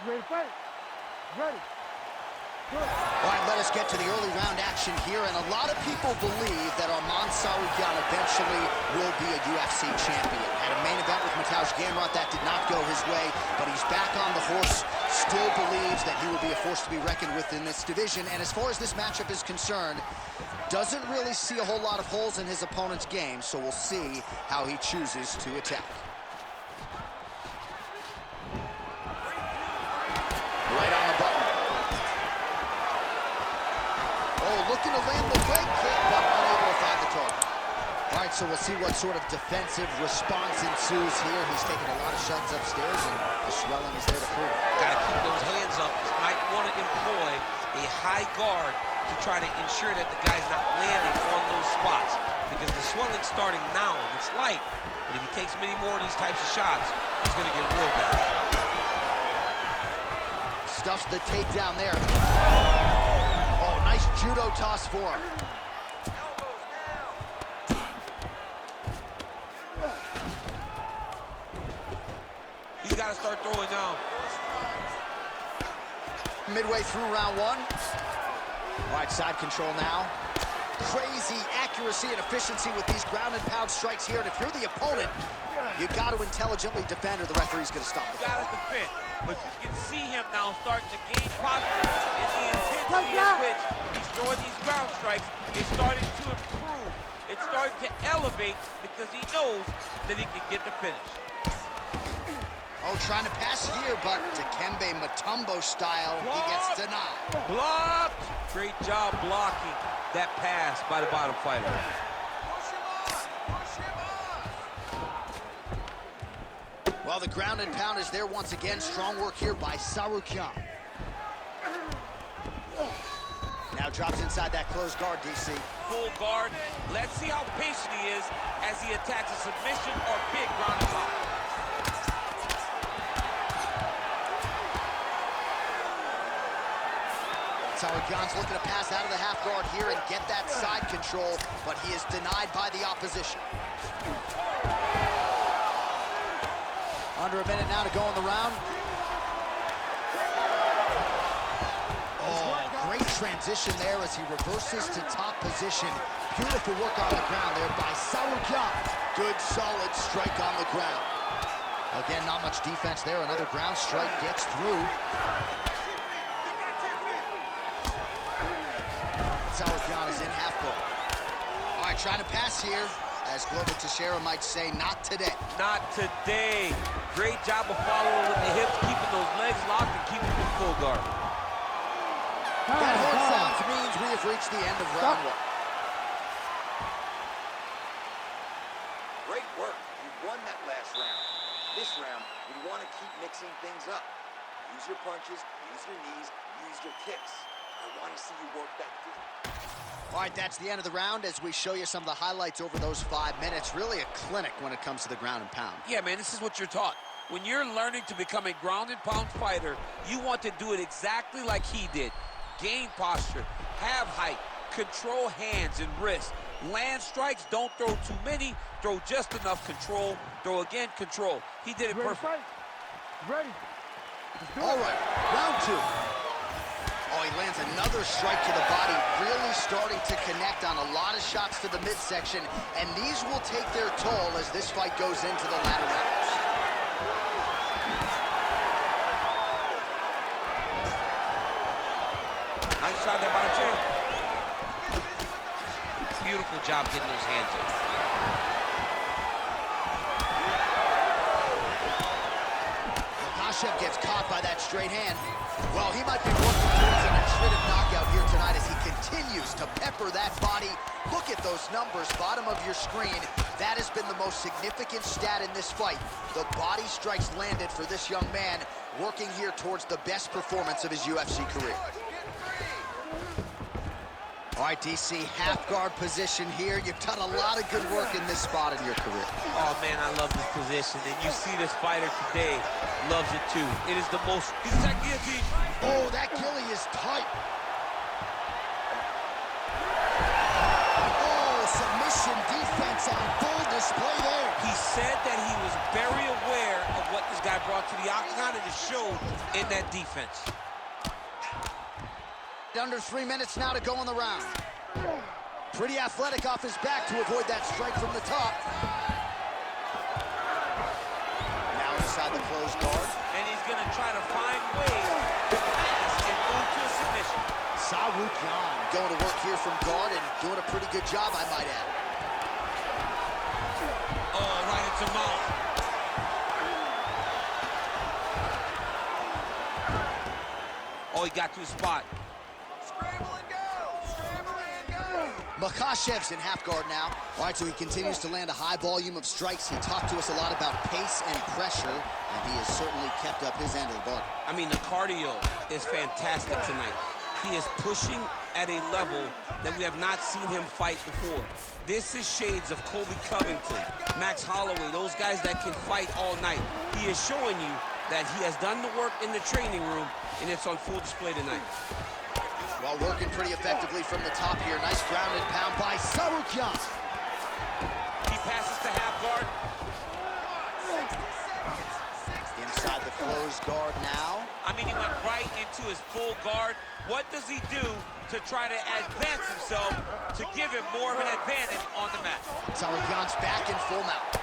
Ready to fight? Ready. Good. All right, let us get to the early round action here, and a lot of people believe that Tsarukyan eventually will be a UFC champion. Had a main event with Makhachev Vs that did not go his way, but he's back on the horse, still believes that he will be a force to be reckoned with in this division, and as far as this matchup is concerned, doesn't really see a whole lot of holes in his opponent's game, so we'll see how he chooses to attack. Right on the button. Oh, looking to land the leg kick, but unable to find the target. All right, so we'll see what sort of defensive response ensues here. He's taking a lot of shots upstairs, and the swelling is there to prove it. Got to keep those hands up. Might want to employ a high guard to try to ensure that the guy's not landing on those spots, because the swelling's starting now, and it's light, but if he takes many more of these types of shots, he's going to get real bad. Stuffs the takedown there. Oh, nice judo toss for him. He's got to start throwing now. Midway through round one. All right, side control now. Crazy accuracy and efficiency with these ground and pound strikes here. And if you're the opponent, you got to intelligently defend or the referee's going to stop it. You got to defend. But you can see him now starting to gain posture, and the intensity at which he's throwing these ground strikes is starting to improve. It's starting to elevate because he knows that he can get the finish. Oh, trying to pass here, but Dikembe Mutombo style, he gets denied. Blocked! Great job blocking that pass by the bottom fighter. Well, the ground and pound is there once again. Strong work here by Tsarukyan. Now drops inside that closed guard, DC. Full guard. Let's see how patient he is as he attacks a submission or big ground and pound. Tsarukyan's looking to pass out of the half guard here and get that side control, but he is denied by the opposition. Under a minute now to go in the round. Oh, great transition there as he reverses to top position. Beautiful work on the ground there by Tsarukyan. Good, solid strike on the ground. Again, not much defense there. Another ground strike gets through. Tsarukyan is in half guard. All right, trying to pass here. As Glover Teixeira might say, not today. Not today. Great job of following with the hips, keeping those legs locked and keeping them full guard. That horn sounds means we have reached the end of round one. Great work. You won that last round. This round, we want to keep mixing things up. Use your punches, use your knees, use your kicks. I want to see you work that feet. All right, that's the end of the round as we show you some of the highlights over those 5 minutes. Really a clinic when it comes to the ground and pound. Yeah, man, this is what you're taught. When you're learning to become a ground and pound fighter, you want to do it exactly like he did. Gain posture, have height, control hands and wrists. Land strikes, don't throw too many, throw just enough, control, throw again, control. He did it perfect. Ready. All right, round two. Oh, he lands another strike to the body, really starting to connect on a lot of shots to the midsection, and these will take their toll as this fight goes into the latter rounds. Nice shot there by the chair. Beautiful job getting those hands in. Makhachev gets caught by that straight hand. Well, he might be working towards an attritive knockout here tonight as he continues to pepper that body. Look at those numbers, bottom of your screen. That has been the most significant stat in this fight. The body strikes landed for this young man, working here towards the best performance of his UFC career. All right, DC, half guard position here. You've done a lot of good work in this spot in your career. Oh, man, I love this position. And you see this fighter today loves it, too. It is the most... guillotine. Oh, that gilly is tight. Oh, submission. Russian defense on full display there. He said that he was very aware of what this guy brought to the octagon, and it showed in that defense. Under 3 minutes now to go in the round. Pretty athletic off his back to avoid that strike from the top. Now inside the closed guard. And he's going to try to find ways to pass and move to a submission. Tsarukyan going to work here from guard and doing a pretty good job, I might add. Oh, right into mouth. Oh, he got to his spot. Makhachev's in half guard now. All right, so he continues to land a high volume of strikes. He talked to us a lot about pace and pressure, and he has certainly kept up his end of the bargain. I mean, the cardio is fantastic tonight. He is pushing at a level that we have not seen him fight before. This is shades of Colby Covington, Max Holloway, those guys that can fight all night. He is showing you that he has done the work in the training room, and it's on full display tonight. Well, working pretty effectively from the top here. Nice ground and pound by Tsarukyan. He passes to half guard. Inside the closed guard now. I mean, he went right into his full guard. What does he do to try to advance himself to give him more of an advantage on the mat? Tsarukyan's back in full mount.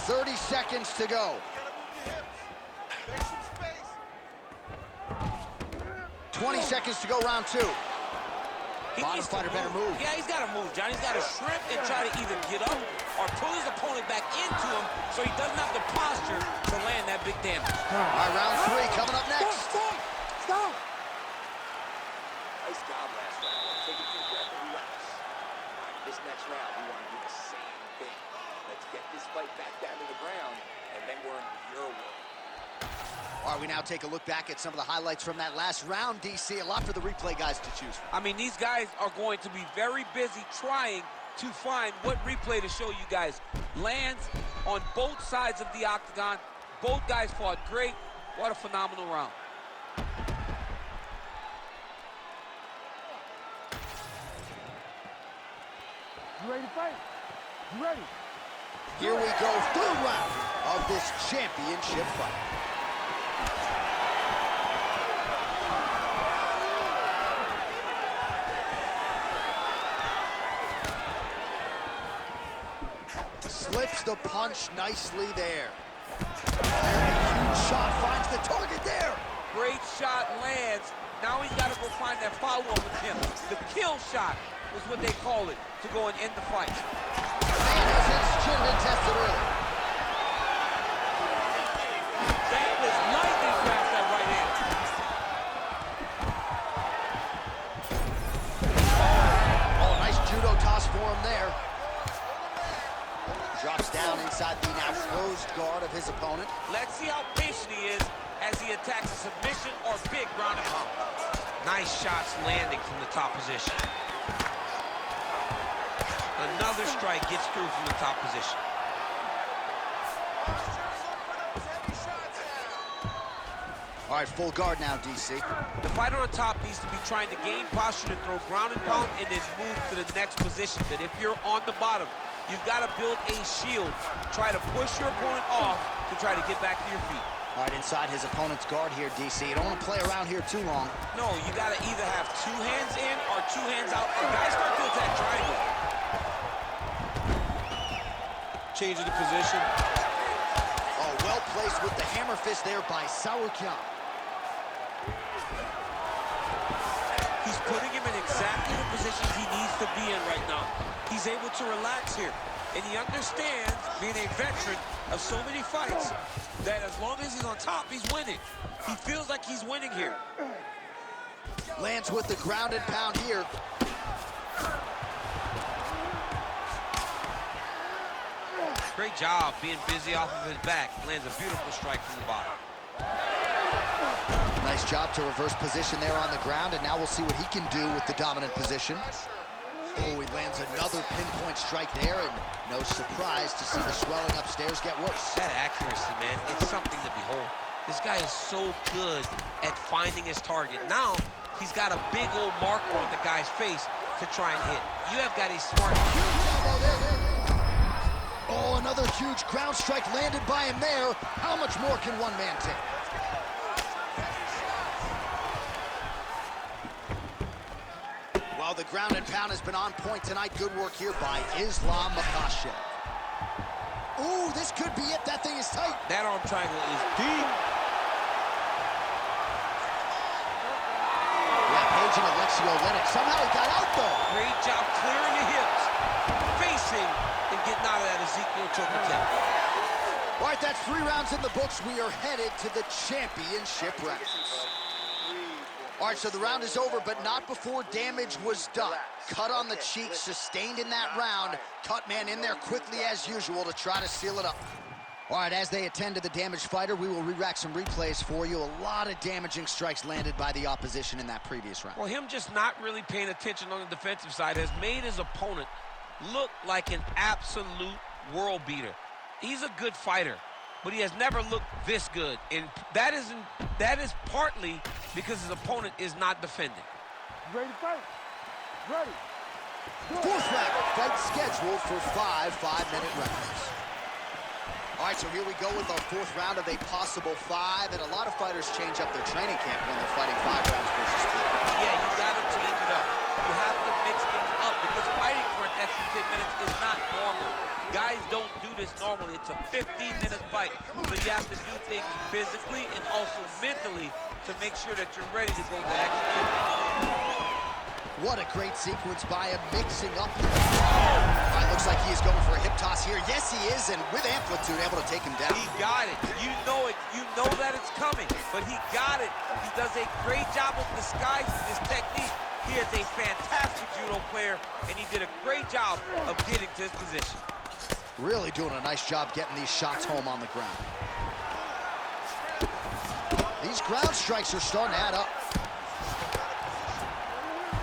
30 seconds to go. 20 seconds to go, round two. Bottom fighter better move. Yeah, he's got to move, John. He's got to shrimp and try to either get up or pull his opponent back into him so he doesn't have the posture to land that big damage. All right, round three coming up next. Stop! Nice job last round. Take a deep breath and relax. All right, this next round, we want to do the same thing. Let's get this fight back down to the ground, and then we're in your world. All right, we now take a look back at some of the highlights from that last round, DC. A lot for the replay guys to choose from. I mean, these guys are going to be very busy trying to find what replay to show you guys. Lands on both sides of the octagon. Both guys fought great. What a phenomenal round. You ready to fight? You ready? Here we go, third round of this championship fight. Slips the punch nicely there. Huge shot finds the target there. Great shot lands. Now he's got to go find that follow-up with him. The kill shot was what they call it to go and end the fight. Man has his chin been tested early. That was lightning fast, that right hand. Oh, nice judo toss for him there. Drops down inside the now closed guard of his opponent. Let's see how patient he is as he attacks a submission or big ground and pound. Nice shots landing from the top position. Another strike gets through from the top position. All right, full guard now, DC. The fighter on top needs to be trying to gain posture to throw ground and pound and then move to the next position. But if you're on the bottom, you've got to build a shield. Try to push your opponent off to try to get back to your feet. All right, inside his opponent's guard here, DC. You don't want to play around here too long. No, you got to either have two hands in or two hands out. Or guys start to attack triangle. Changing the position. Oh, well placed with the hammer fist there by Tsarukyan. He's putting him in exactly the positions he needs to be in right now. He's able to relax here. And he understands, being a veteran of so many fights, that as long as he's on top, he's winning. He feels like he's winning here. Lands with the ground and pound here. Great job being busy off of his back. Lands a beautiful strike from the bottom. Nice job to reverse position there on the ground, and now we'll see what he can do with the dominant position. Oh, he lands another pinpoint strike there, and no surprise to see the swelling upstairs get worse. That accuracy, man, it's something to behold. This guy is so good at finding his target. Now, he's got a big old marker on the guy's face. to try and hit. You have got a smart... Oh, another huge ground strike landed by him there. How much more can one man take? Well, the ground and pound has been on point tonight. Good work here by Islam Makhachev. Ooh, this could be it. That thing is tight. That arm triangle is deep. Yeah, Page and Alexio Leonard. Somehow he got out, though. Great job clearing the hips, facing, and getting out of that Ezekiel choke attempt. All right, that's 3 rounds in the books. We are headed to the championship rounds. All right, so the round is over, but not before damage was done. Cut on the cheek, sustained in that round. Cut man in there quickly as usual to try to seal it up. All right, as they attend to the damaged fighter, we will re-rack some replays for you. A lot of damaging strikes landed by the opposition in that previous round. Well, him just not really paying attention on the defensive side has made his opponent look like an absolute world beater. He's a good fighter, but he has never looked this good, and that is partly because his opponent is not defending. You ready to fight? Ready. Fourth round, fight scheduled for 5 5-minute rounds. All right, so here we go with our 4th round of a possible 5, and a lot of fighters change up their training camp when they're fighting 5 rounds versus 3. Yeah, you gotta change it up. You have to mix things up because fighting for an extra 10 minutes is not normal. Guys don't do this normally. It's a 15-minute fight, so you have to do things physically and also mentally to make sure that you're ready to go the extra 10 minutes. What a great sequence by him, mixing up. All right, looks like he is going for a hip toss here. Yes, he is, and with amplitude, able to take him down. He got it. You know it. You know that it's coming, but he got it. He does a great job of disguising his technique. He is a fantastic judo player, and he did a great job of getting to his position. Really doing a nice job getting these shots home on the ground. These ground strikes are starting to add up.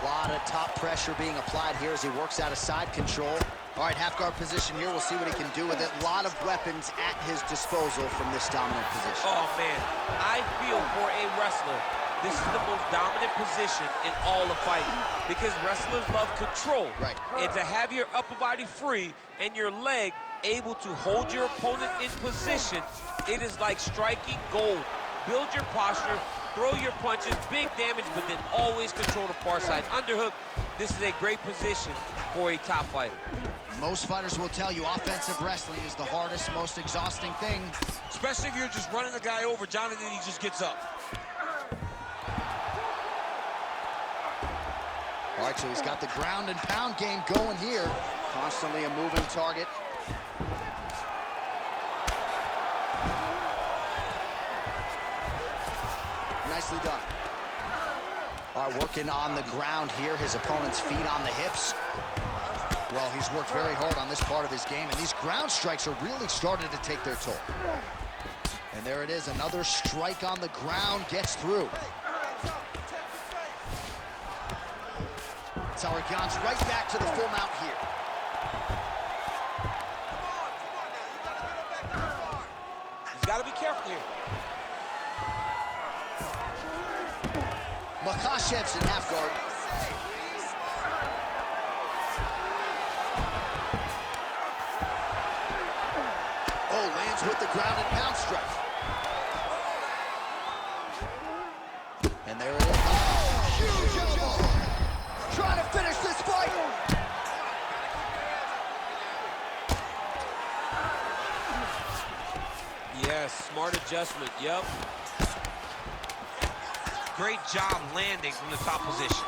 A lot of top pressure being applied here as he works out of side control. All right, half guard position here. We'll see what he can do with it. A lot of weapons at his disposal from this dominant position. Oh, man. I feel for a wrestler, this is the most dominant position in all of fighting because wrestlers love control. Right. And to have your upper body free and your leg able to hold your opponent in position, it is like striking gold. Build your posture, throw your punches, big damage, but then always control the far side. Underhook, this is a great position for a top fighter. Most fighters will tell you offensive wrestling is the hardest, most exhausting thing. Especially if you're just running the guy over, Jonathan, he just gets up. All right, so he's got the ground and pound game going here. Constantly a moving target. Nicely done. All right, working on the ground here. His opponent's feet on the hips. Well, he's worked very hard on this part of his game, and these ground strikes are really starting to take their toll. And there it is, another strike on the ground gets through. Tsarukyan's right back to the full mount here. He's got to be careful here. Makhachev's in half guard. Oh, lands with the ground and pound strike. And there it is. Oh, huge elbow. Trying to finish this fight. Yes, smart adjustment, yep. Great job landing from the top position.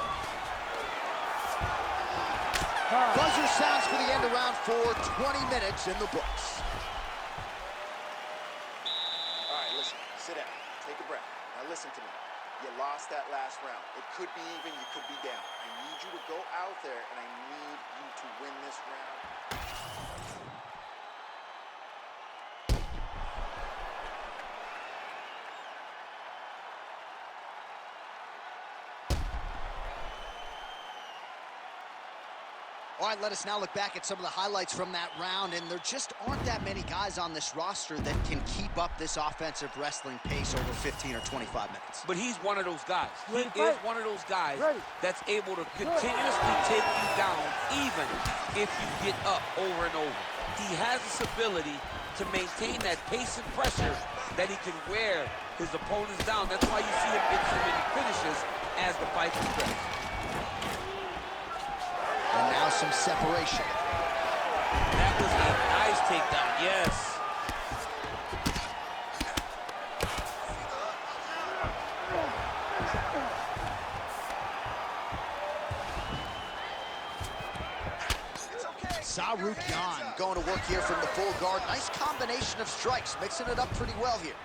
Buzzer sounds for the end of round 4, 20 minutes in the books. All right, listen, sit down, take a breath. Now listen to me. You lost that last round. It could be even, you could be down. I need you to go out there, and I need you to win this round. All right, let us now look back at some of the highlights from that round, and there just aren't that many guys on this roster that can keep up this offensive wrestling pace over 15 or 25 minutes. But he's one of those guys. He Ready, is fight. one of those guys Ready. that's able to continuously take you down even if you get up over and over. He has this ability to maintain that pace and pressure that he can wear his opponents down. That's why you see him get so many finishes as the fight progresses. And now some separation. That was a nice takedown, yes. Tsarukyan going to work here from the full guard. Nice combination of strikes, mixing it up pretty well here.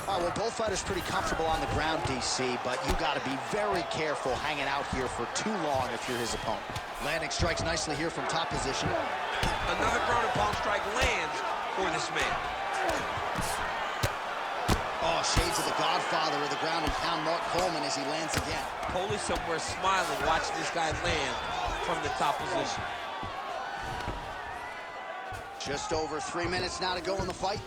All right, well, both fighters pretty comfortable on the ground, DC, but you got to be very careful hanging out here for too long if you're his opponent. Landing strikes nicely here from top position. Another ground and pound strike lands for this man. Oh, shades of the godfather of the ground and pound, Mark Coleman, as he lands again. Coley somewhere smiling, watching this guy land from the top position. Just over 3 minutes now to go in the fight.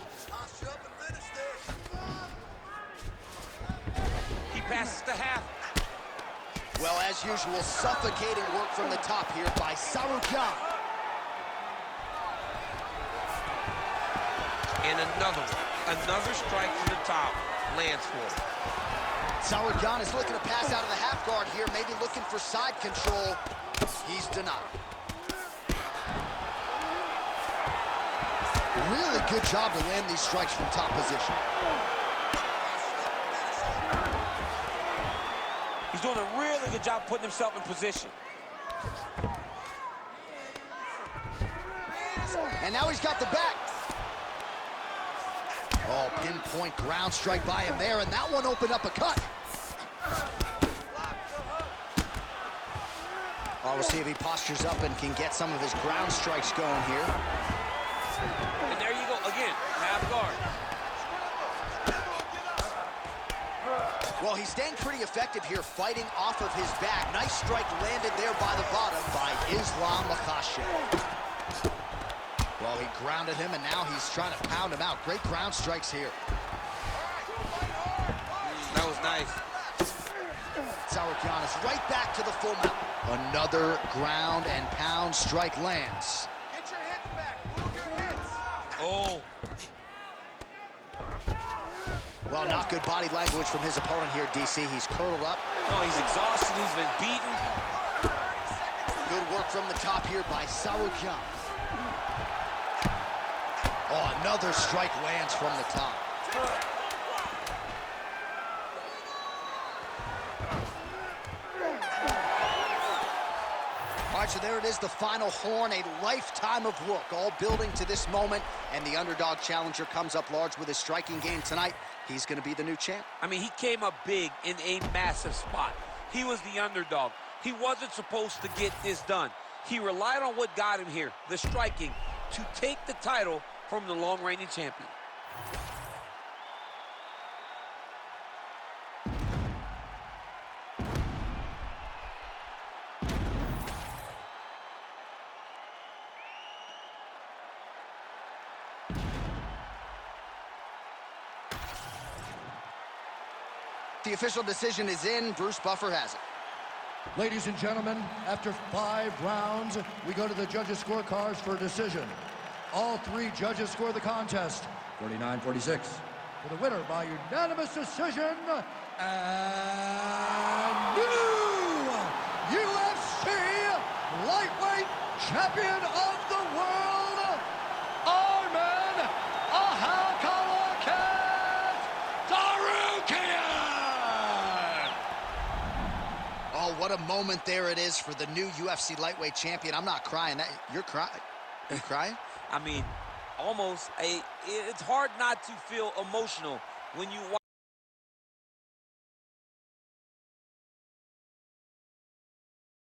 He passes the half. Well, as usual, suffocating work from the top here by Tsarukyan. And another one. Another strike from the top lands for him. Tsarukyan is looking to pass out of the half guard here, maybe looking for side control. He's denied. Really good job to land these strikes from top position. He's doing a really good job putting himself in position. And now he's got the back. Oh, pinpoint ground strike by him there, and that one opened up a cut. Oh, we'll see if he postures up and can get some of his ground strikes going here. And there you go, again, half guard. Well, he's staying pretty effective here, fighting off of his back. Nice strike landed there by the bottom by Islam Makhachev. Well, he grounded him, and now he's trying to pound him out. Great ground strikes here. That was nice. Tsarukyan is right back to the full mount. Another ground and pound strike lands. Get your hips back. Move your hips. Oh. Well, not good body language from his opponent here, DC. He's curled up. Oh, he's exhausted. He's been beaten. Good work from the top here by Tsarukyan. Oh, another strike lands from the top. All right, so there it is, the final horn, a lifetime of work, all building to this moment, and the underdog challenger comes up large with his striking game tonight. He's going to be the new champ. I mean, he came up big in a massive spot. He was the underdog. He wasn't supposed to get this done. He relied on what got him here, the striking, to take the title from the long-reigning champion. The official decision is in. Bruce Buffer has it. Ladies and gentlemen, after 5 rounds, we go to the judges' scorecards for a decision. All 3 judges score the contest, 49-46. For the winner by unanimous decision, and new UFC lightweight champion of the world, Arman Tsarukyan! Oh, what a moment there it is for the new UFC lightweight champion. I'm not crying. You're crying. You crying? I mean, almost it's hard not to feel emotional when you watch